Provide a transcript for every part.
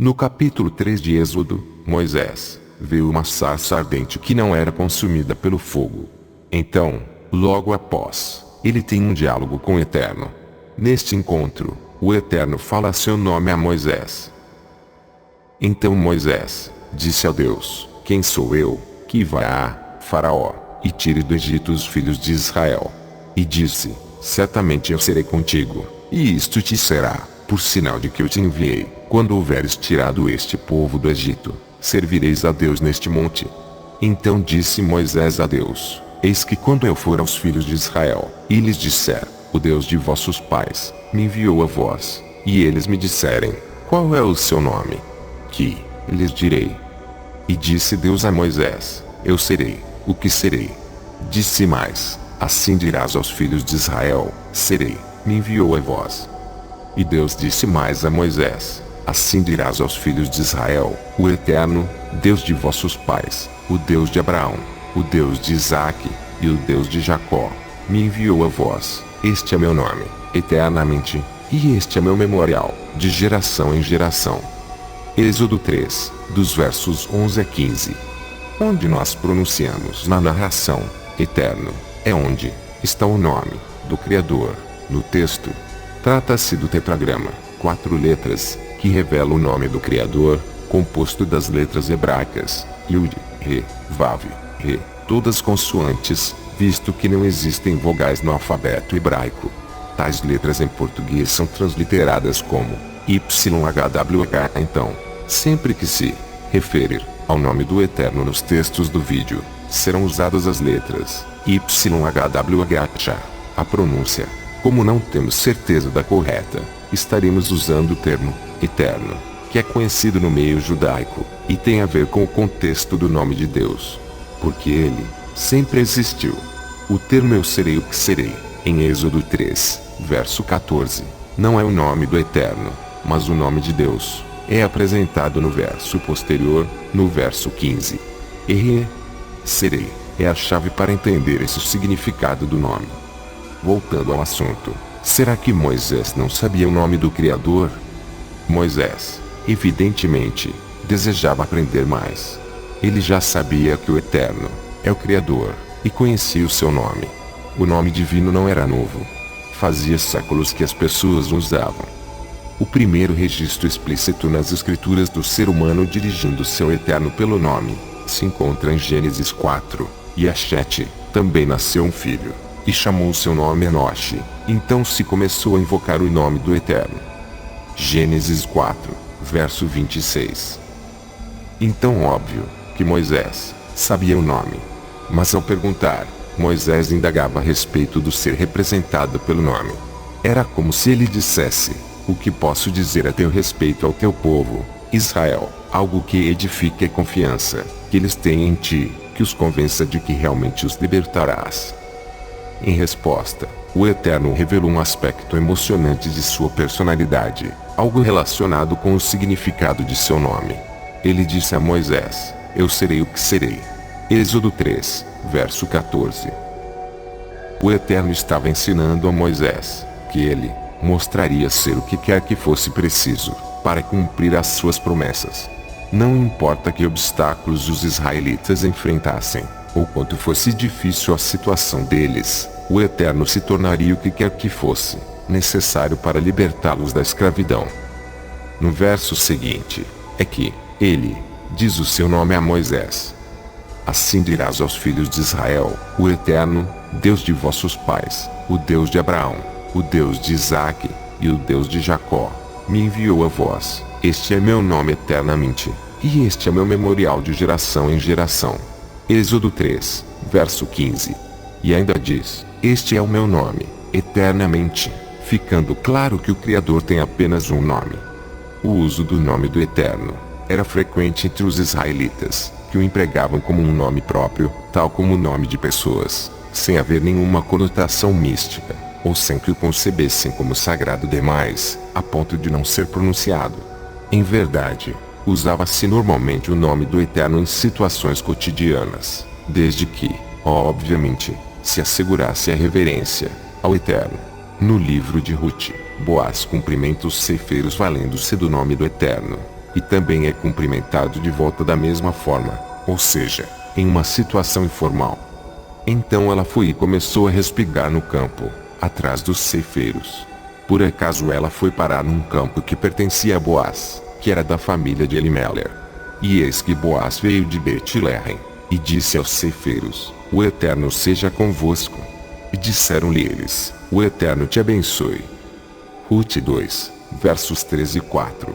No capítulo 3 de Êxodo, Moisés viu uma sarça ardente que não era consumida pelo fogo. Então, logo após, ele tem um diálogo com o Eterno. Neste encontro, o Eterno fala seu nome a Moisés. Então Moisés disse a Deus: quem sou eu, que vá a Faraó, e tire do Egito os filhos de Israel? E disse: certamente eu serei contigo, e isto te será por sinal de que eu te enviei. Quando houveres tirado este povo do Egito, servireis a Deus neste monte. Então disse Moisés a Deus: eis que quando eu for aos filhos de Israel, e lhes disser: o Deus de vossos pais me enviou a vós, e eles me disserem: qual é o seu nome? Que lhes direi? E disse Deus a Moisés: eu serei o que serei. Disse mais: assim dirás aos filhos de Israel: serei, me enviou a vós. E Deus disse mais a Moisés: assim dirás aos filhos de Israel: o Eterno, Deus de vossos pais, o Deus de Abraão, o Deus de Isaque, e o Deus de Jacó, me enviou a vós. Este é meu nome, eternamente, e este é meu memorial, de geração em geração. Êxodo 3, dos versos 11 a 15. Onde nós pronunciamos na narração, Eterno, é onde está o nome do Criador, no texto. Trata-se do tetragrama, 4 letras, que revela o nome do Criador, composto das letras hebraicas, Yud, Re, Vav, Re, todas consoantes, visto que não existem vogais no alfabeto hebraico. Tais letras em português são transliteradas como YHWH. Então, sempre que se referir ao nome do Eterno nos textos do vídeo, serão usadas as letras YHWH. A pronúncia, como não temos certeza da correta, estaremos usando o termo Eterno, que é conhecido no meio judaico, e tem a ver com o contexto do nome de Deus, porque ele sempre existiu. O termo eu serei o que serei, em Êxodo 3, verso 14, não é o nome do Eterno, mas o nome de Deus. É apresentado no verso posterior, no verso 15. Serei é a chave para entender esse significado do nome. Voltando ao assunto, será que Moisés não sabia o nome do Criador? Moisés, evidentemente, desejava aprender mais. Ele já sabia que o Eterno é o Criador, e conhecia o seu nome. O nome divino não era novo. Fazia séculos que as pessoas o usavam. O primeiro registro explícito nas escrituras do ser humano dirigindo seu Eterno pelo nome, se encontra em Gênesis 4, e Sete também nasceu um filho, e chamou seu nome Enoche. Então se começou a invocar o nome do Eterno. Gênesis 4, verso 26. Então óbvio, que Moisés sabia o nome. Mas ao perguntar, Moisés indagava a respeito do ser representado pelo nome. Era como se ele dissesse: o que posso dizer a teu respeito ao teu povo, Israel, algo que edifique a confiança que eles têm em ti, que os convença de que realmente os libertarás. Em resposta, o Eterno revelou um aspecto emocionante de sua personalidade, algo relacionado com o significado de seu nome. Ele disse a Moisés: eu serei o que serei. Êxodo 3, verso 14. O Eterno estava ensinando a Moisés que ele mostraria ser o que quer que fosse preciso para cumprir as suas promessas. Não importa que obstáculos os israelitas enfrentassem, ou quanto fosse difícil a situação deles, o Eterno se tornaria o que quer que fosse necessário para libertá-los da escravidão. No verso seguinte, é que ele diz o seu nome a Moisés. Assim dirás aos filhos de Israel: o Eterno, Deus de vossos pais, o Deus de Abraão, o Deus de Isaque, e o Deus de Jacó, me enviou a vós. Este é meu nome eternamente, e este é meu memorial de geração em geração. Êxodo 3, verso 15. E ainda diz: este é o meu nome, eternamente, ficando claro que o Criador tem apenas um nome. O uso do nome do Eterno era frequente entre os israelitas, que o empregavam como um nome próprio, tal como o nome de pessoas, sem haver nenhuma conotação mística, ou sem que o concebessem como sagrado demais, a ponto de não ser pronunciado. Em verdade, usava-se normalmente o nome do Eterno em situações cotidianas, desde que, obviamente, se assegurasse a reverência ao Eterno. No livro de Ruth, Boaz cumprimenta os ceifeiros valendo-se do nome do Eterno. e também é cumprimentado de volta da mesma forma, ou seja, em uma situação informal. Então ela foi e começou a respigar no campo, atrás dos ceifeiros. Por acaso ela foi parar num campo que pertencia a Boaz, que era da família de Elimelech. E eis que Boaz veio de Betlehem, e disse aos ceifeiros: O Eterno seja convosco. E disseram-lhe eles: O Eterno te abençoe. Rute 2, versos 13 e 4.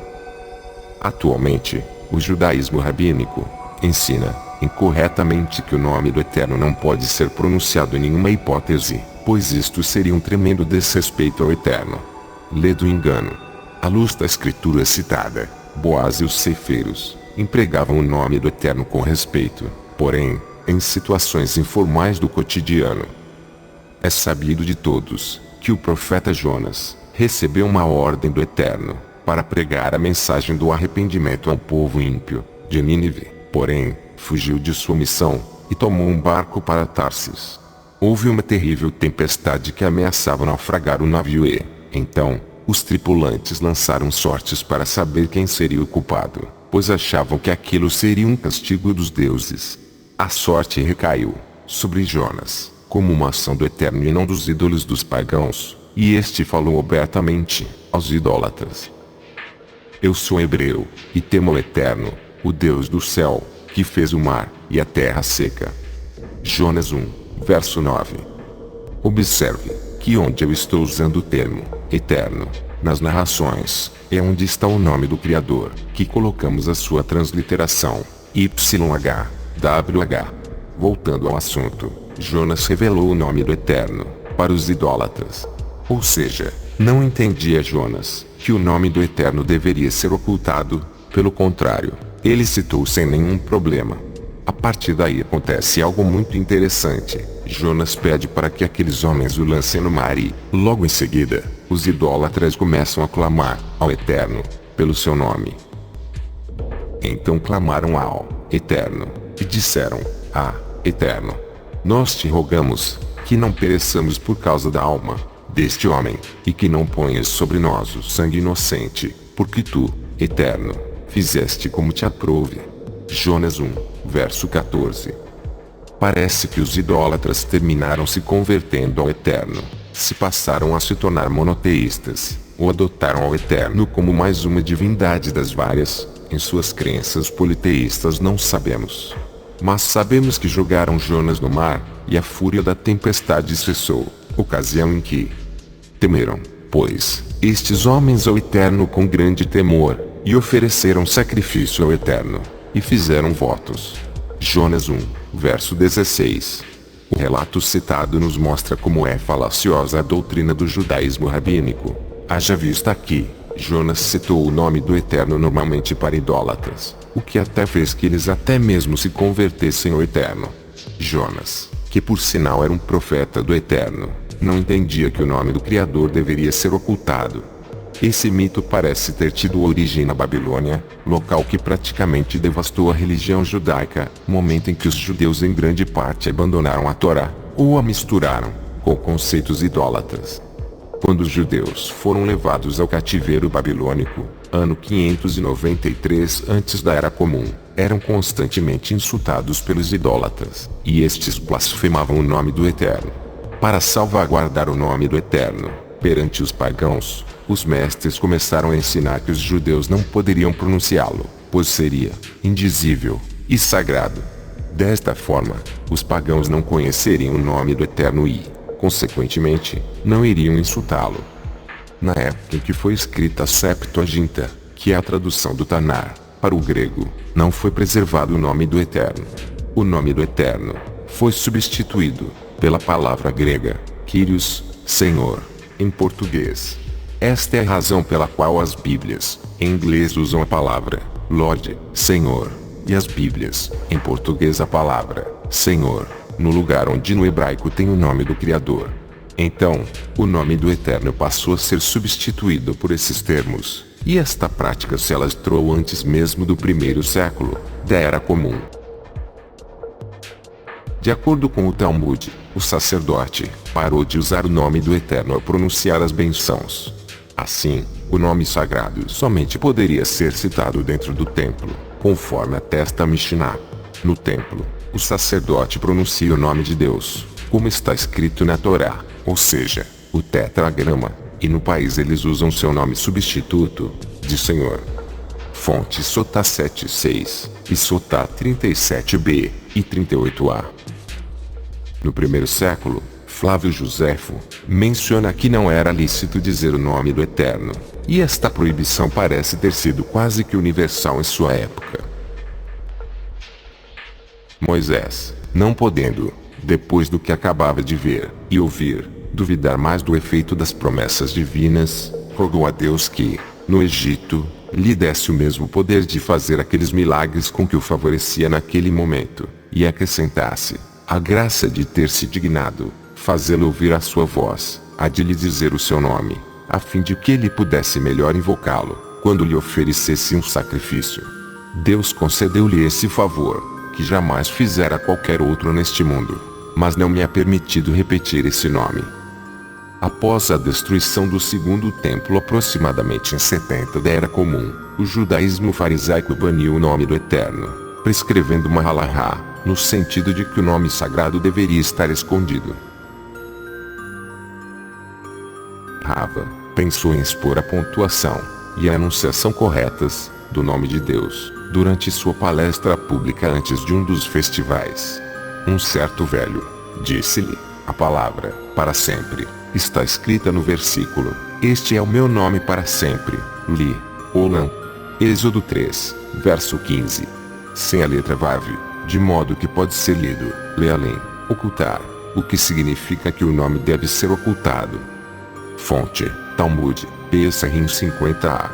Atualmente, o judaísmo rabínico ensina incorretamente que o nome do Eterno não pode ser pronunciado em nenhuma hipótese, pois isto seria um tremendo desrespeito ao Eterno. Lê do engano. À luz da escritura citada, Boaz e os ceifeiros empregavam o nome do Eterno com respeito, porém, em situações informais do cotidiano. É sabido de todos que o profeta Jonas recebeu uma ordem do Eterno para pregar a mensagem do arrependimento ao povo ímpio de Nínive, porém, fugiu de sua missão e tomou um barco para Tarsis. Houve uma terrível tempestade que ameaçava naufragar o navio e, então, os tripulantes lançaram sortes para saber quem seria o culpado, pois achavam que aquilo seria um castigo dos deuses. A sorte recaiu sobre Jonas, como uma ação do Eterno e não dos ídolos dos pagãos, e este falou abertamente aos idólatras: Eu sou hebreu, e temo o Eterno, o Deus do céu, que fez o mar e a terra seca. Jonas 1, verso 9. Observe que onde eu estou usando o termo Eterno nas narrações é onde está o nome do Criador, que colocamos a sua transliteração YHWH. Voltando ao assunto, Jonas revelou o nome do Eterno para os idólatras. Ou seja, não entendia Jonas que o nome do Eterno deveria ser ocultado, pelo contrário, ele citou sem nenhum problema. A partir daí acontece algo muito interessante. Jonas pede para que aqueles homens o lancem no mar e, logo em seguida, os idólatras começam a clamar ao Eterno pelo seu nome. Então clamaram ao Eterno e disseram: Ah, Eterno, nós te rogamos que não pereçamos por causa da alma deste homem, e que não ponhas sobre nós o sangue inocente, porque tu, Eterno, fizeste como te aprouve. Jonas 1, verso 14. Parece que os idólatras terminaram se convertendo ao Eterno, se passaram a se tornar monoteístas, ou adotaram ao Eterno como mais uma divindade das várias. Em suas crenças politeístas não sabemos. Mas sabemos que jogaram Jonas no mar, e a fúria da tempestade cessou, ocasião em que temeram, pois, estes homens ao Eterno com grande temor, e ofereceram sacrifício ao Eterno, e fizeram votos. Jonas 1, verso 16. O relato citado nos mostra como é falaciosa a doutrina do judaísmo rabínico. Haja vista aqui, Jonas citou o nome do Eterno normalmente para idólatras, o que até fez que eles até mesmo se convertessem ao Eterno. Jonas, que por sinal era um profeta do Eterno, não entendia que o nome do Criador deveria ser ocultado. Esse mito parece ter tido origem na Babilônia, local que praticamente devastou a religião judaica, momento em que os judeus em grande parte abandonaram a Torá, ou a misturaram com conceitos idólatras. Quando os judeus foram levados ao cativeiro babilônico, ano 593 antes da Era Comum, eram constantemente insultados pelos idólatras, e estes blasfemavam o nome do Eterno. Para salvaguardar o nome do Eterno perante os pagãos, os mestres começaram a ensinar que os judeus não poderiam pronunciá-lo, pois seria indizível e sagrado. Desta forma, os pagãos não conheceriam o nome do Eterno e, consequentemente, não iriam insultá-lo. Na época em que foi escrita a Septuaginta, que é a tradução do Tanar para o grego, não foi preservado o nome do Eterno. O nome do Eterno foi substituído pela palavra grega Kyrios, Senhor, em português. Esta é a razão pela qual as Bíblias, em inglês, usam a palavra Lord, Senhor, e as Bíblias, em português, a palavra Senhor, no lugar onde no hebraico tem o nome do Criador. Então, o nome do Eterno passou a ser substituído por esses termos, e esta prática se alastrou antes mesmo do primeiro século da Era Comum. De acordo com o Talmud, o sacerdote parou de usar o nome do Eterno ao pronunciar as bênçãos. Assim, o nome sagrado somente poderia ser citado dentro do templo, conforme atesta a Mishnah. No templo, o sacerdote pronuncia o nome de Deus, como está escrito na Torá, ou seja, o tetragrama, e no país eles usam seu nome substituto, de Senhor. Fonte Sotá 7.6, e Sotá 37b, e 38a. No primeiro século, Flávio Joséfo menciona que não era lícito dizer o nome do Eterno, e esta proibição parece ter sido quase que universal em sua época. Moisés, não podendo, depois do que acabava de ver e ouvir, duvidar mais do efeito das promessas divinas, rogou a Deus que, no Egito, lhe desse o mesmo poder de fazer aqueles milagres com que o favorecia naquele momento, e acrescentasse a graça de ter se dignado fazê-lo ouvir a sua voz, a de lhe dizer o seu nome, a fim de que ele pudesse melhor invocá-lo, quando lhe oferecesse um sacrifício. Deus concedeu-lhe esse favor, que jamais fizera qualquer outro neste mundo, mas não me é permitido repetir esse nome. Após a destruição do segundo templo aproximadamente em 70 da Era Comum, o judaísmo farisaico baniu o nome do Eterno, prescrevendo uma halahá, no sentido de que o nome sagrado deveria estar escondido. Rava pensou em expor a pontuação e a enunciação corretas do nome de Deus durante sua palestra pública antes de um dos festivais. Um certo velho disse-lhe: a palavra para sempre está escrita no versículo: este é o meu nome para sempre, Li, Olam. Êxodo 3, verso 15. Sem a letra Vav, de modo que pode ser lido, Lealem, ocultar, o que significa que o nome deve ser ocultado. Fonte, Talmud, Pesachim 50a.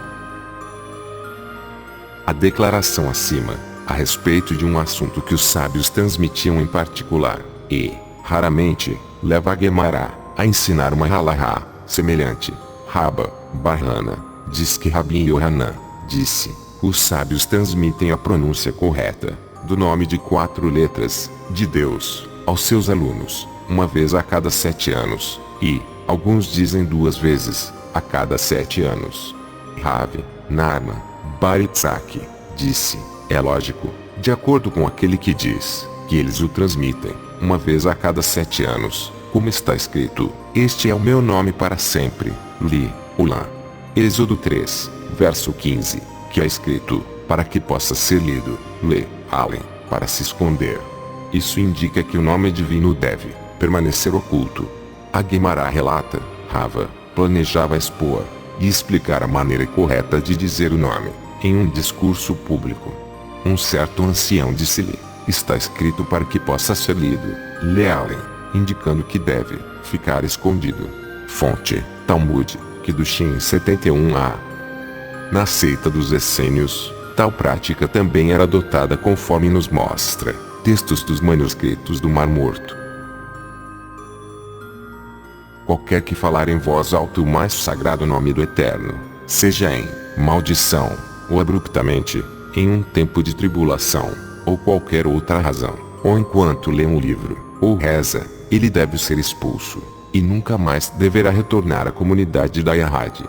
A declaração acima, a respeito de um assunto que os sábios transmitiam em particular, e, raramente, leva a Guemará a ensinar uma halahá semelhante. Rabba Barhana diz que Rabbi Yohanan disse: os sábios transmitem a pronúncia correta do nome de 4 letras de Deus aos seus alunos, uma vez a cada 7 anos, e alguns dizem 2 vezes a cada 7 anos. Rav Narma Bar Itzhak disse: é lógico, de acordo com aquele que diz que eles o transmitem uma vez a cada 7 anos, como está escrito: este é o meu nome para sempre, Li, Olam. Êxodo 3, verso 15, que é escrito, para que possa ser lido, Le, Alem, para se esconder. Isso indica que o nome divino deve permanecer oculto. A Guemará relata: Rava planejava expor e explicar a maneira correta de dizer o nome em um discurso público. Um certo ancião disse-lhe: está escrito para que possa ser lido, Lealem, indicando que deve ficar escondido. Fonte, Talmud, Kedushim 71a. Na seita dos essênios, tal prática também era adotada conforme nos mostra textos dos manuscritos do Mar Morto. Qualquer que falar em voz alta o mais sagrado nome do Eterno, seja em maldição, ou abruptamente, em um tempo de tribulação, ou qualquer outra razão, ou enquanto lê um livro, ou reza, ele deve ser expulso, e nunca mais deverá retornar à comunidade da Yahad.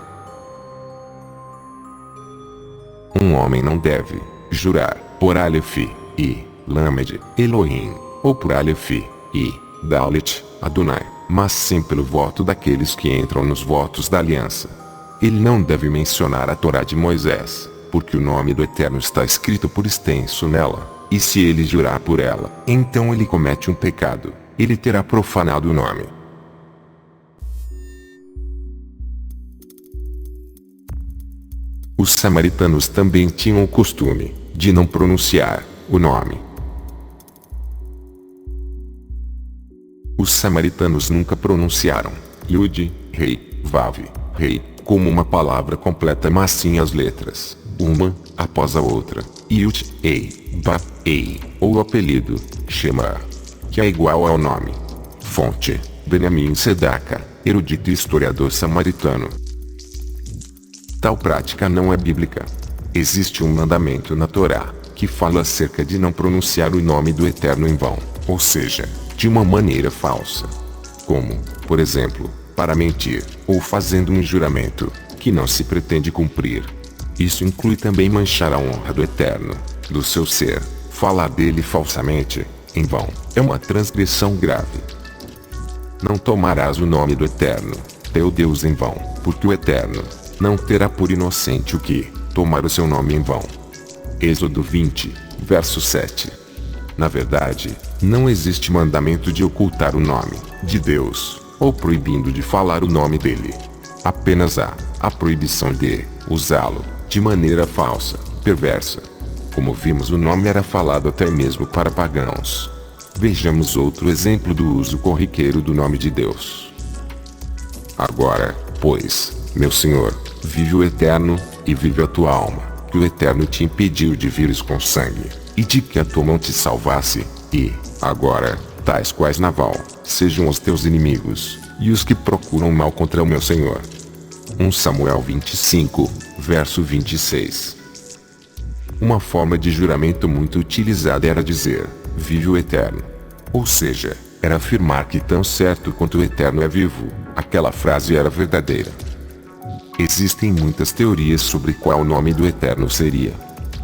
Um homem não deve jurar por Aleph e Lamed, Elohim, ou por Aleph e Dalet, Adonai, mas sim pelo voto daqueles que entram nos votos da aliança. Ele não deve mencionar a Torá de Moisés, porque o nome do Eterno está escrito por extenso nela, e se ele jurar por ela, então ele comete um pecado, ele terá profanado o nome. Os samaritanos também tinham o costume de não pronunciar o nome. Os samaritanos nunca pronunciaram Yud, Rei, Vav, Rei, como uma palavra completa, mas sim as letras, uma após a outra, Yud, Ei, Ba, Ei, ou o apelido, Shema, que é igual ao nome. Fonte, Benjamin Sedaka, erudito e historiador samaritano. Tal prática não é bíblica. Existe um mandamento na Torá, que fala acerca de não pronunciar o nome do Eterno em vão, ou seja, de uma maneira falsa. Como, por exemplo, para mentir, ou fazendo um juramento, que não se pretende cumprir. Isso inclui também manchar a honra do Eterno, do seu ser. Falar dele falsamente, em vão, é uma transgressão grave. Não tomarás o nome do Eterno, teu Deus, em vão, porque o Eterno não terá por inocente o que tomar o seu nome em vão. Êxodo 20, verso 7. Na verdade, não existe mandamento de ocultar o nome de Deus, ou proibindo de falar o nome dele. Apenas há a proibição de usá-lo de maneira falsa, perversa. Como vimos, o nome era falado até mesmo para pagãos. Vejamos outro exemplo do uso corriqueiro do nome de Deus. Agora, pois, meu Senhor, vive o Eterno, e vive a tua alma, que o Eterno te impediu de vires com sangue, e de que a tua mão te salvasse, e, agora, tais quais Nabal, sejam os teus inimigos, e os que procuram mal contra o meu Senhor. 1 Samuel 25, verso 26. Uma forma de juramento muito utilizada era dizer, vive o Eterno. Ou seja, era afirmar que tão certo quanto o Eterno é vivo, aquela frase era verdadeira. Existem muitas teorias sobre qual o nome do Eterno seria.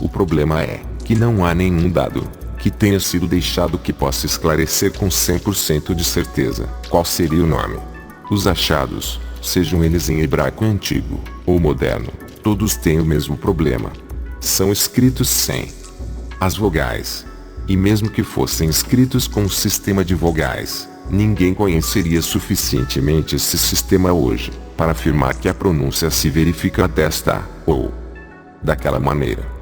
O problema é que não há nenhum dado que tenha sido deixado que possa esclarecer com 100% de certeza qual seria o nome. Os achados, sejam eles em hebraico antigo ou moderno, todos têm o mesmo problema. São escritos sem as vogais. E mesmo que fossem escritos com um sistema de vogais, ninguém conheceria suficientemente esse sistema hoje para afirmar que a pronúncia se verifica desta ou daquela maneira.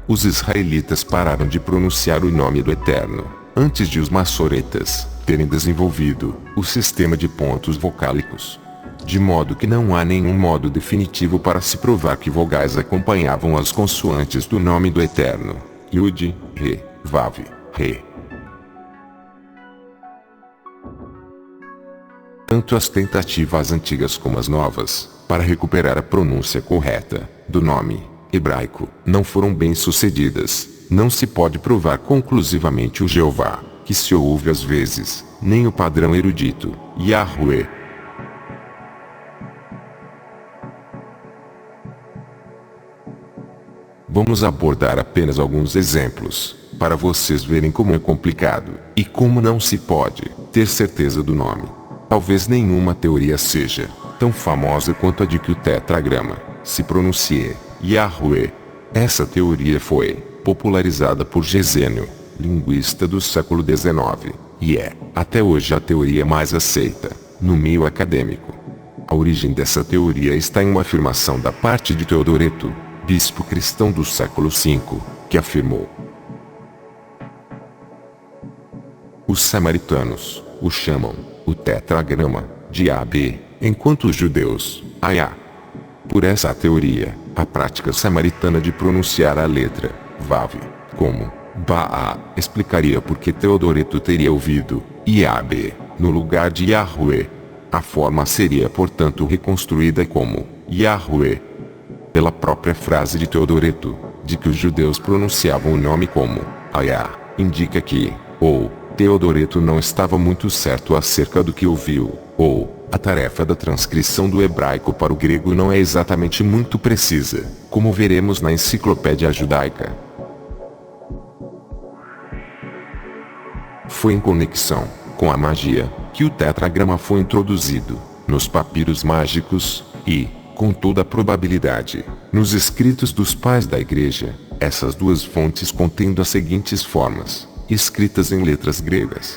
Os israelitas pararam de pronunciar o nome do Eterno antes de os maçoretas terem desenvolvido o sistema de pontos vocálicos. De modo que não há nenhum modo definitivo para se provar que vogais acompanhavam as consoantes do nome do Eterno. Yud, Re, Vav, Re. Tanto as tentativas antigas como as novas, para recuperar a pronúncia correta do nome hebraico, não foram bem sucedidas. Não se pode provar conclusivamente o Jeová, que se ouve às vezes, nem o padrão erudito, Yahweh. Vamos abordar apenas alguns exemplos, para vocês verem como é complicado, e como não se pode ter certeza do nome. Talvez nenhuma teoria seja tão famosa quanto a de que o tetragrama se pronuncie Yahweh. Essa teoria foi popularizada por Gesênio, linguista do século XIX, e é, até hoje, a teoria mais aceita no meio acadêmico. A origem dessa teoria está em uma afirmação da parte de Teodoreto, bispo cristão do século V, que afirmou: os samaritanos o chamam o tetragrama de AB, enquanto os judeus, Ayá. Por essa teoria, a prática samaritana de pronunciar a letra Vav como Baá explicaria por que Teodoreto teria ouvido Iab no lugar de Yahweh. A forma seria, portanto, reconstruída como Yahweh pela própria frase de Teodoreto, de que os judeus pronunciavam o nome como Ayá, indica que, ou Teodoreto não estava muito certo acerca do que ouviu, ou a tarefa da transcrição do hebraico para o grego não é exatamente muito precisa, como veremos na Enciclopédia Judaica. Foi em conexão com a magia que o tetragrama foi introduzido nos papiros mágicos e, com toda a probabilidade, nos escritos dos pais da igreja, essas duas fontes contendo as seguintes formas, escritas em letras gregas: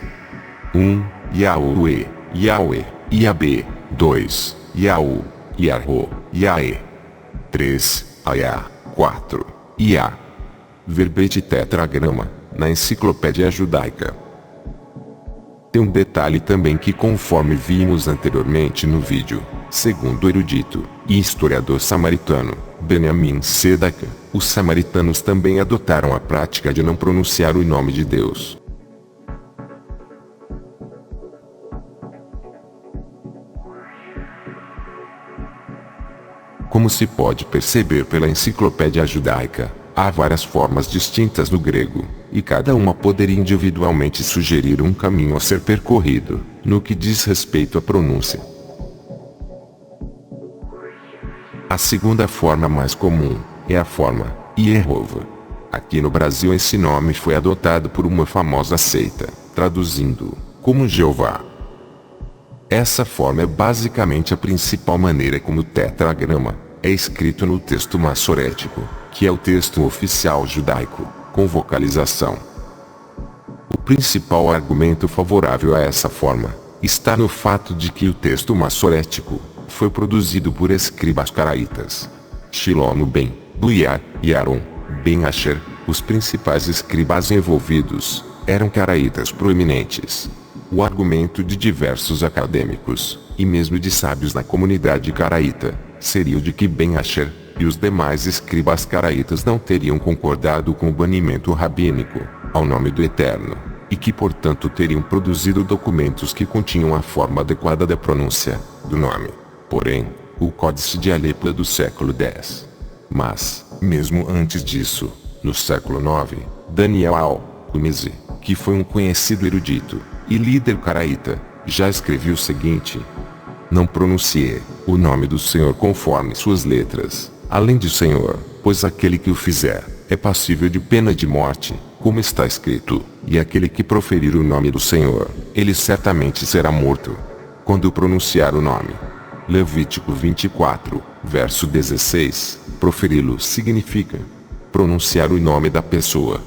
1. Yahweh, Yahweh, Iab. 2. Yahu, Yarho, Yae. 3. Ayá. 4. Iá. Verbete tetragrama, na Enciclopédia Judaica. Tem um detalhe também que, conforme vimos anteriormente no vídeo, segundo o erudito e historiador samaritano Benjamin Sedak, os samaritanos também adotaram a prática de não pronunciar o nome de Deus. Como se pode perceber pela Enciclopédia Judaica, há várias formas distintas no grego, e cada uma poderia individualmente sugerir um caminho a ser percorrido, no que diz respeito à pronúncia. A segunda forma mais comum é a forma Iehova. Aqui no Brasil esse nome foi adotado por uma famosa seita, traduzindo como Jeová. Essa forma é basicamente a principal maneira como o tetragrama é escrito no texto massorético, que é o texto oficial judaico, com vocalização. O principal argumento favorável a essa forma está no fato de que o texto massorético foi produzido por escribas caraítas. Shilomo ben Buiá e Aaron ben Asher, os principais escribas envolvidos, eram caraítas proeminentes. O argumento de diversos acadêmicos, e mesmo de sábios na comunidade caraíta, seria o de que Ben Asher e os demais escribas caraítas não teriam concordado com o banimento rabínico ao nome do Eterno, e que portanto teriam produzido documentos que continham a forma adequada da pronúncia do nome. Porém, o Códice de Alepo é do século X. Mas, mesmo antes disso, no século IX, Daniel al-Qurmizi, que foi um conhecido erudito e líder caraíta, já escreveu o seguinte: não pronuncie o nome do Senhor conforme suas letras, além de Senhor, pois aquele que o fizer é passível de pena de morte, como está escrito, e aquele que proferir o nome do Senhor, ele certamente será morto. Quando pronunciar o nome. Levítico 24, verso 16, proferi-lo significa pronunciar o nome da pessoa.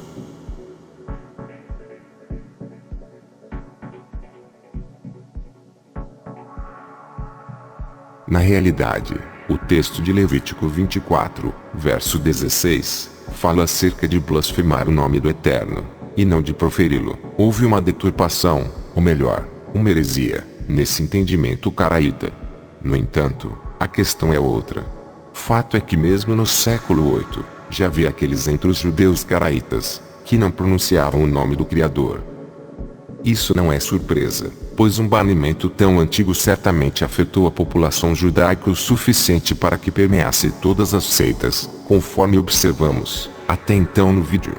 Na realidade, o texto de Levítico 24, verso 16, fala acerca de blasfemar o nome do Eterno, e não de proferi-lo. Houve uma deturpação, ou melhor, uma heresia, nesse entendimento caraíta. No entanto, a questão é outra. Fato é que mesmo no século VIII, já havia aqueles entre os judeus caraítas, que não pronunciavam o nome do Criador. Isso não é surpresa, pois um banimento tão antigo certamente afetou a população judaica o suficiente para que permeasse todas as seitas, conforme observamos até então no vídeo.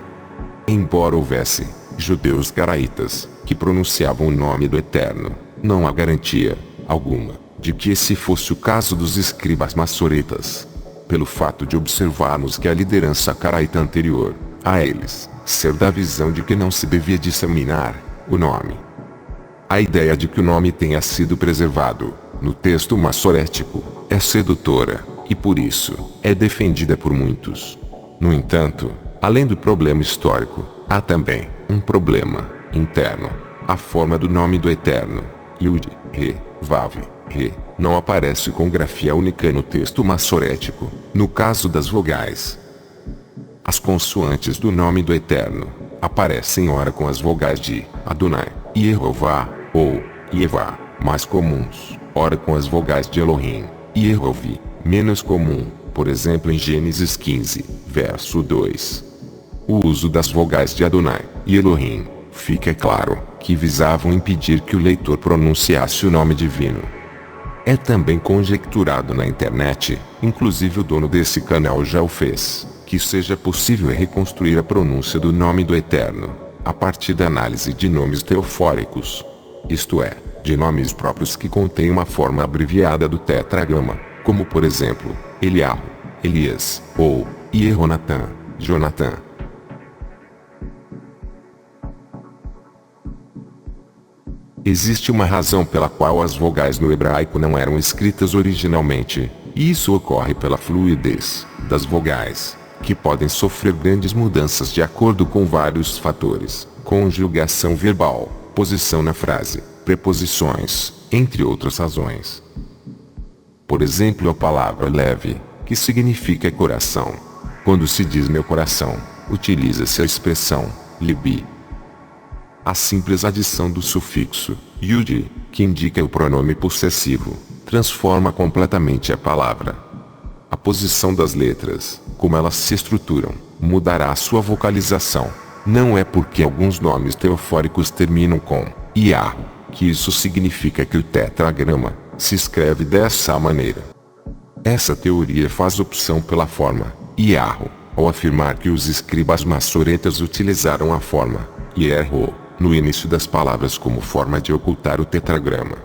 Embora houvesse judeus caraítas que pronunciavam o nome do Eterno, não há garantia alguma de que esse fosse o caso dos escribas maçoretas, pelo fato de observarmos que a liderança caraíta anterior a eles ser da visão de que não se devia disseminar o nome. A ideia de que o nome tenha sido preservado no texto massorético é sedutora, e por isso é defendida por muitos. No entanto, além do problema histórico, há também um problema interno. A forma do nome do Eterno, Yud, Re, Vav, Re, não aparece com grafia única no texto massorético, no caso das vogais. As consoantes do nome do Eterno aparecem ora com as vogais de Adonai, Yehová, ou Yevá, mais comuns, ora com as vogais de Elohim, Yehovi, menos comum, por exemplo em Gênesis 15, verso 2. O uso das vogais de Adonai e Elohim, fica claro, que visavam impedir que o leitor pronunciasse o nome divino. É também conjecturado na internet, inclusive o dono desse canal já o fez, que seja possível reconstruir a pronúncia do nome do Eterno, a partir da análise de nomes teofóricos. Isto é, de nomes próprios que contêm uma forma abreviada do tetragrama, como por exemplo, Eliahu, Elias, ou Yehonatan, Jonathan. Existe uma razão pela qual as vogais no hebraico não eram escritas originalmente, e isso ocorre pela fluidez das vogais, que podem sofrer grandes mudanças de acordo com vários fatores, conjugação verbal, posição na frase, preposições, entre outras razões. Por exemplo, a palavra leve, que significa coração. Quando se diz meu coração, utiliza-se a expressão libi. A simples adição do sufixo yud, que indica o pronome possessivo, transforma completamente a palavra. A posição das letras, como elas se estruturam, mudará a sua vocalização. Não é porque alguns nomes teofóricos terminam com Iahu, que isso significa que o tetragrama se escreve dessa maneira. Essa teoria faz opção pela forma Iahu, ao afirmar que os escribas maçoretas utilizaram a forma Yerho no início das palavras como forma de ocultar o tetragrama.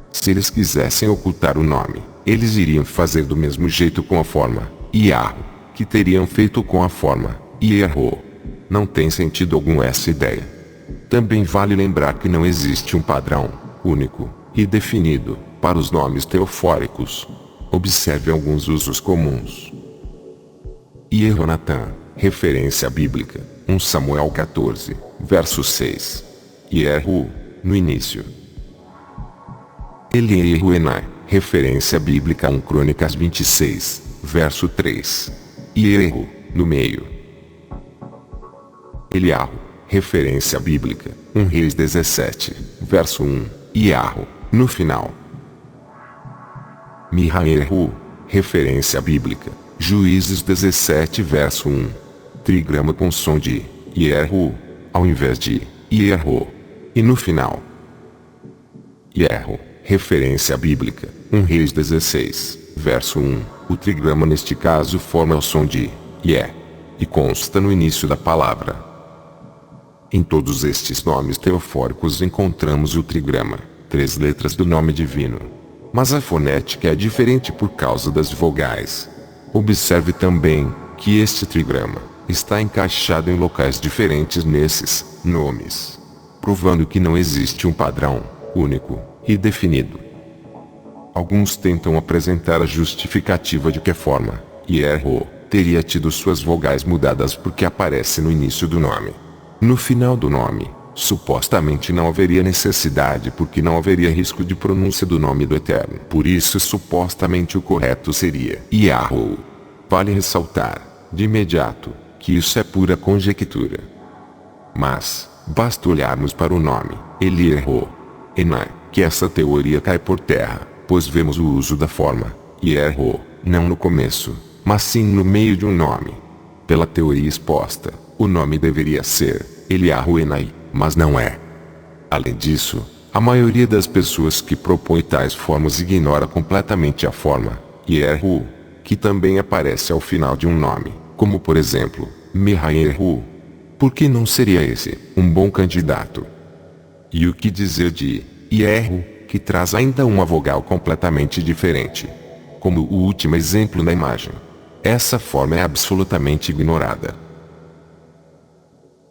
Se eles quisessem ocultar o nome eles iriam fazer do mesmo jeito com a forma Yahoo, que teriam feito com a forma Yahoo. Não tem sentido algum essa ideia. Também vale lembrar que não existe um padrão único e definido para os nomes teofóricos. Observe alguns usos comuns. Yehonatan, referência bíblica, 1 Samuel 14, verso 6. Yehu, no início. Eliehuenai, referência bíblica, 1 Crônicas 26, verso 3. Yehu, no meio. Eliahu, referência bíblica, 1 Reis 17, verso 1. Yahu, no final. Mihaehu, referência bíblica, Juízes 17, verso 1. Trigrama com som de Yehu, ao invés de Yehu. E no final. Yehu, referência bíblica, 1 Reis 16, verso 1. O trigrama neste caso forma o som de Ye, e consta no início da palavra. Em todos estes nomes teofóricos encontramos o trigrama, 3 letras do nome divino. Mas a fonética é diferente por causa das vogais. Observe também que este trigrama está encaixado em locais diferentes nesses nomes, provando que não existe um padrão único e definido. Alguns tentam apresentar a justificativa de que a forma Yehu teria tido suas vogais mudadas porque aparece no início do nome. No final do nome, supostamente não haveria necessidade porque não haveria risco de pronúncia do nome do Eterno. Por isso supostamente o correto seria Yahoo. Vale ressaltar, de imediato, que isso é pura conjectura. Mas, basta olharmos para o nome Eliehu Enai, que essa teoria cai por terra, pois vemos o uso da forma Yehu, não no começo, mas sim no meio de um nome. Pela teoria exposta, o nome deveria ser Eliahu Enai, mas não é. Além disso, a maioria das pessoas que propõe tais formas ignora completamente a forma Yehu, que também aparece ao final de um nome, como por exemplo, Mihaehu. Por que não seria esse um bom candidato? E o que dizer de Yehu, que traz ainda uma vogal completamente diferente? Como o último exemplo na imagem. Essa forma é absolutamente ignorada.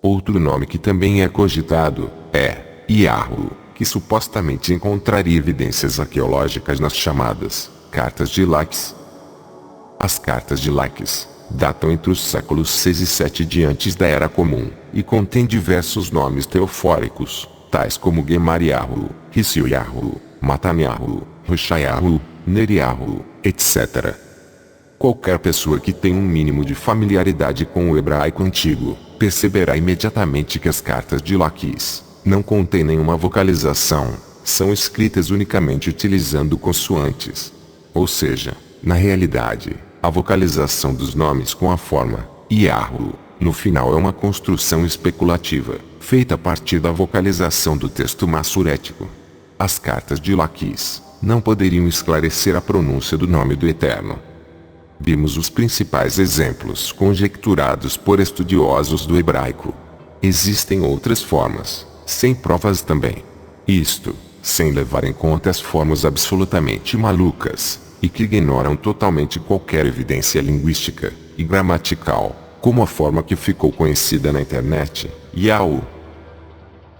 Outro nome que também é cogitado é Yahoo, que supostamente encontraria evidências arqueológicas nas chamadas Cartas de Laques. As Cartas de Laques datam entre os séculos 6 e 7 de antes da Era Comum, e contêm diversos nomes teofóricos, tais como Gemariahu, Hisioyahu, Mataniahu, Hushayahu, Neriahu, etc. Qualquer pessoa que tenha um mínimo de familiaridade com o hebraico antigo, perceberá imediatamente que as cartas de Laquis não contêm nenhuma vocalização, são escritas unicamente utilizando consoantes. Ou seja, na realidade, a vocalização dos nomes com a forma Yahoo no final é uma construção especulativa, feita a partir da vocalização do texto massurético. As cartas de Laquis não poderiam esclarecer a pronúncia do nome do Eterno. Vimos os principais exemplos conjecturados por estudiosos do hebraico. Existem outras formas, sem provas também. Isto, sem levar em conta as formas absolutamente malucas, e que ignoram totalmente qualquer evidência linguística e gramatical, como a forma que ficou conhecida na internet, Yahoo.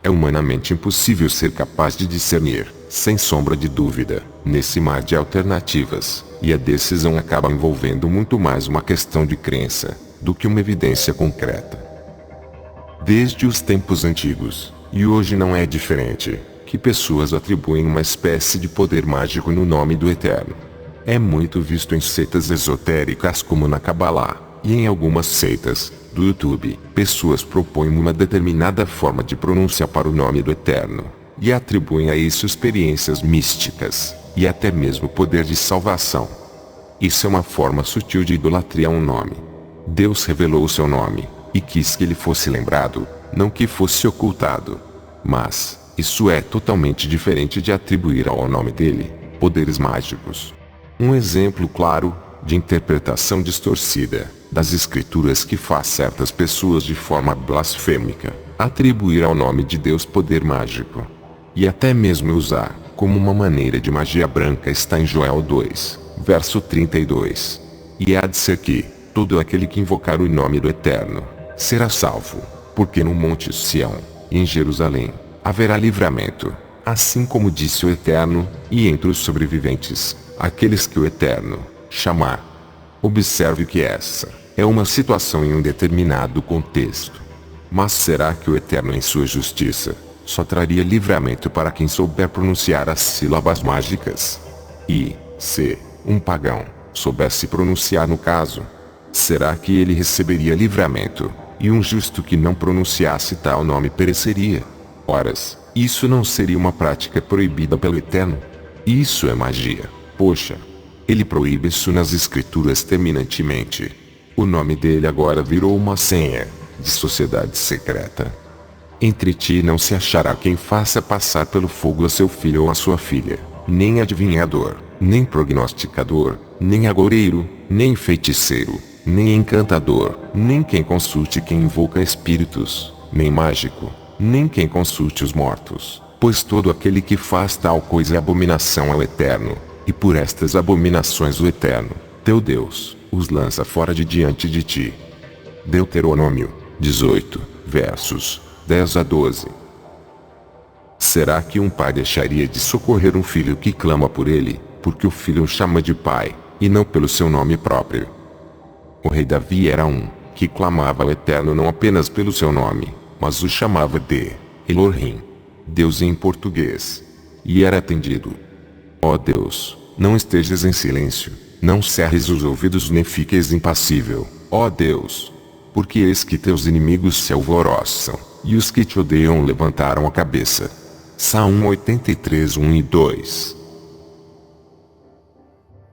É humanamente impossível ser capaz de discernir, sem sombra de dúvida, nesse mar de alternativas, e a decisão acaba envolvendo muito mais uma questão de crença, do que uma evidência concreta. Desde os tempos antigos, e hoje não é diferente, que pessoas atribuem uma espécie de poder mágico no nome do Eterno. É muito visto em seitas esotéricas como na Kabbalah, e em algumas seitas do YouTube, pessoas propõem uma determinada forma de pronúncia para o nome do Eterno, e atribuem a isso experiências místicas, e até mesmo poder de salvação. Isso é uma forma sutil de idolatria a um nome. Deus revelou o seu nome, e quis que ele fosse lembrado, não que fosse ocultado. Mas, isso é totalmente diferente de atribuir ao nome dele poderes mágicos. Um exemplo claro de interpretação distorcida das escrituras que faz certas pessoas de forma blasfêmica atribuir ao nome de Deus poder mágico, e até mesmo usar como uma maneira de magia branca está em Joel 2, verso 32. E há de ser que todo aquele que invocar o nome do Eterno será salvo, porque no monte Sião e em Jerusalém haverá livramento, assim como disse o Eterno, e entre os sobreviventes, aqueles que o Eterno chamar. Observe que essa é uma situação em um determinado contexto. Mas será que o Eterno em sua justiça só traria livramento para quem souber pronunciar as sílabas mágicas? E, se um pagão soubesse pronunciar no caso, será que ele receberia livramento, e um justo que não pronunciasse tal nome pereceria? Horas, isso não seria uma prática proibida pelo Eterno? Isso é magia. Poxa, ele proíbe isso nas escrituras terminantemente. O nome dele agora virou uma senha de sociedade secreta. Entre ti não se achará quem faça passar pelo fogo a seu filho ou a sua filha, nem adivinhador, nem prognosticador, nem agoureiro, nem feiticeiro, nem encantador, nem quem consulte quem invoca espíritos, nem mágico, nem quem consulte os mortos, pois todo aquele que faz tal coisa é abominação ao Eterno, e por estas abominações o Eterno, teu Deus, os lança fora de diante de ti. Deuteronômio 18, versos 10 a 12. Será que um pai deixaria de socorrer um filho que clama por ele, porque o filho o chama de pai, e não pelo seu nome próprio? O rei Davi era um que clamava ao Eterno não apenas pelo seu nome, mas o chamava de Elohim, Deus em português, e era atendido. Ó Deus, não estejas em silêncio, não cerres os ouvidos nem fiques impassível, ó Deus, porque eis que teus inimigos se alvoroçam, e os que te odeiam levantaram a cabeça. Salmo 83, 1 e 2.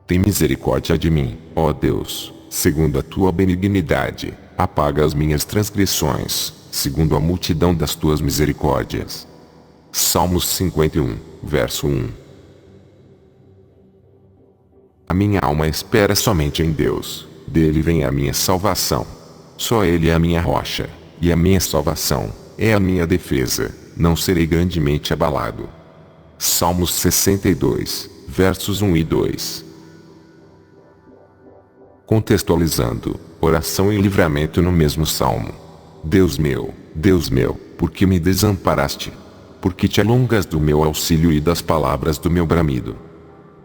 Tem misericórdia de mim, ó Deus, segundo a tua benignidade, apaga as minhas transgressões, segundo a multidão das tuas misericórdias. Salmos 51, verso 1. A minha alma espera somente em Deus, dele vem a minha salvação. Só ele é a minha rocha, e a minha salvação é a minha defesa, não serei grandemente abalado. Salmos 62, versos 1 e 2. Contextualizando, oração e livramento no mesmo salmo. Deus meu, por que me desamparaste? Por que te alongas do meu auxílio e das palavras do meu bramido?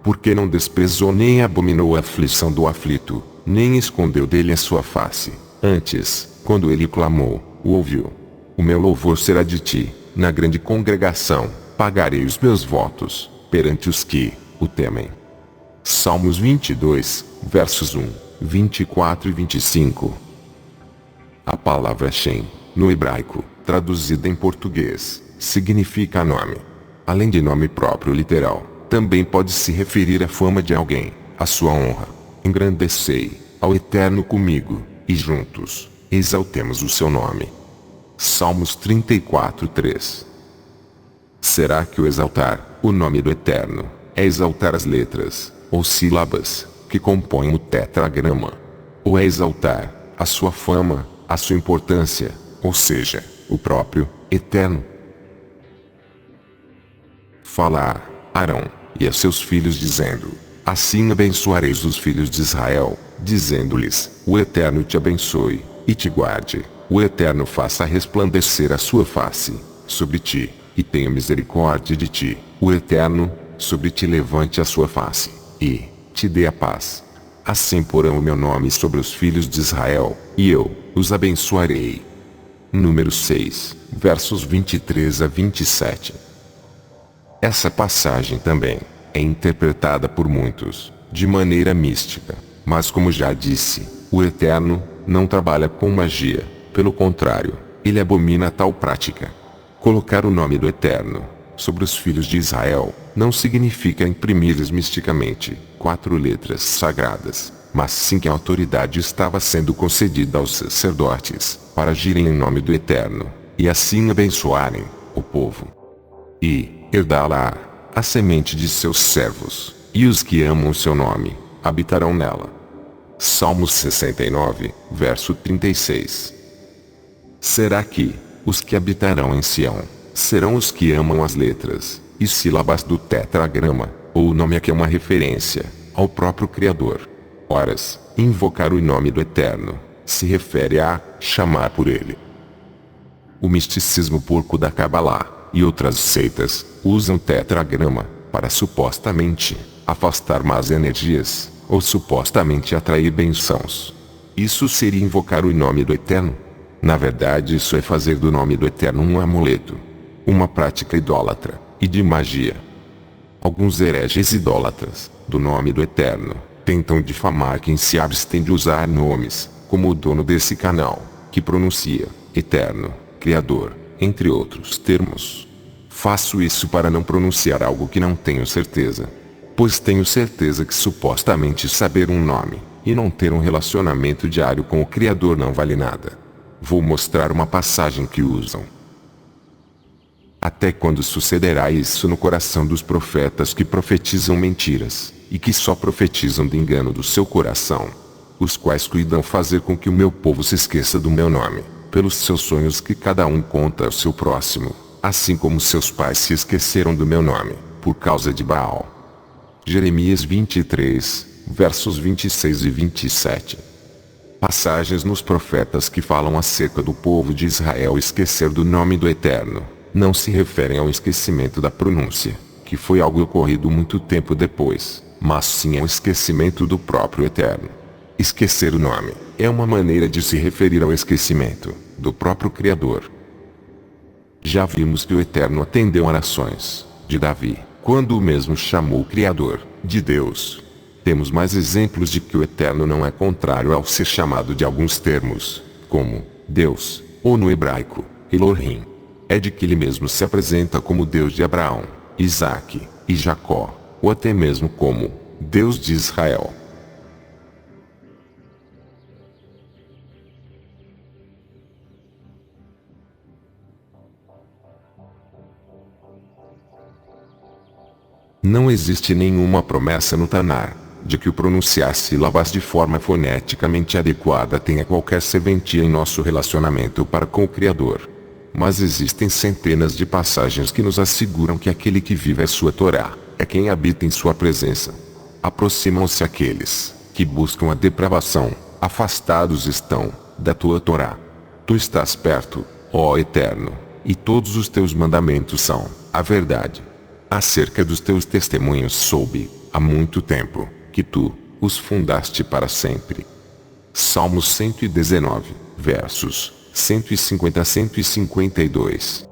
Porque não desprezou nem abominou a aflição do aflito, nem escondeu dele a sua face. Antes, quando ele clamou, o ouviu. O meu louvor será de ti, na grande congregação, pagarei os meus votos, perante os que o temem. Salmos 22, versos 1, 24 e 25. A palavra Shem, no hebraico, traduzida em português, significa nome. Além de nome próprio literal, também pode se referir à fama de alguém, à sua honra. Engrandecei ao Eterno comigo, e juntos exaltemos o seu nome. Salmos 34, 3. Será que o exaltar o nome do Eterno é exaltar as letras, ou sílabas, que compõem o tetragrama? Ou é exaltar a sua fama, a sua importância, ou seja, o próprio Eterno? Fala a Arão e a seus filhos dizendo: assim abençoareis os filhos de Israel, dizendo-lhes: o Eterno te abençoe, e te guarde, o Eterno faça resplandecer a sua face sobre ti, e tenha misericórdia de ti, o Eterno sobre ti levante a sua face, e te dê a paz. Assim porão o meu nome sobre os filhos de Israel, e eu os abençoarei. Número 6, versos 23 a 27. Essa passagem também é interpretada por muitos de maneira mística, mas como já disse, o Eterno não trabalha com magia, pelo contrário, ele abomina tal prática. Colocar o nome do Eterno sobre os filhos de Israel não significa imprimir-lhes misticamente 4 letras sagradas, mas sim que a autoridade estava sendo concedida aos sacerdotes para agirem em nome do Eterno, e assim abençoarem o povo e herdá-la a semente de seus servos, e os que amam o seu nome habitarão nela. Salmos 69, verso 36. Será que os que habitarão em Sião serão os que amam as letras e sílabas do tetragrama, ou o nome a que é uma referência ao próprio Criador. Horas, invocar o nome do Eterno se refere a chamar por ele. O misticismo porco da Kabbalah e outras seitas usam tetragrama para supostamente afastar más energias ou supostamente atrair bênçãos. Isso seria invocar o nome do Eterno? Na verdade, isso é fazer do nome do Eterno um amuleto, uma prática idólatra e de magia. Alguns hereges idólatras do nome do Eterno tentam difamar quem se abstém de usar nomes, como o dono desse canal, que pronuncia Eterno, Criador, entre outros termos. Faço isso para não pronunciar algo que não tenho certeza. Pois tenho certeza que supostamente saber um nome e não ter um relacionamento diário com o Criador não vale nada. Vou mostrar uma passagem que usam. Até quando sucederá isso no coração dos profetas que profetizam mentiras, e que só profetizam do engano do seu coração, os quais cuidam fazer com que o meu povo se esqueça do meu nome, pelos seus sonhos que cada um conta ao seu próximo, assim como seus pais se esqueceram do meu nome, por causa de Baal. Jeremias 23, versos 26 e 27. Passagens nos profetas que falam acerca do povo de Israel esquecer do nome do Eterno, não se referem ao esquecimento da pronúncia, que foi algo ocorrido muito tempo depois, mas sim ao esquecimento do próprio Eterno. Esquecer o nome é uma maneira de se referir ao esquecimento do próprio Criador. Já vimos que o Eterno atendeu orações de Davi, quando o mesmo chamou o Criador de Deus. Temos mais exemplos de que o Eterno não é contrário ao ser chamado de alguns termos, como Deus, ou no hebraico, Elohim. É de que ele mesmo se apresenta como Deus de Abraão, Isaque e Jacó, ou até mesmo como Deus de Israel. Não existe nenhuma promessa no Tanar de que o pronunciar sílabas de forma foneticamente adequada tenha qualquer serventia em nosso relacionamento para com o Criador. Mas existem centenas de passagens que nos asseguram que aquele que vive a sua Torá é quem habita em sua presença. Aproximam-se aqueles que buscam a depravação, afastados estão da tua Torá. Tu estás perto, ó Eterno, e todos os teus mandamentos são a verdade. Acerca dos teus testemunhos soube, há muito tempo, que tu os fundaste para sempre. Salmos 119, versos 150 a 152.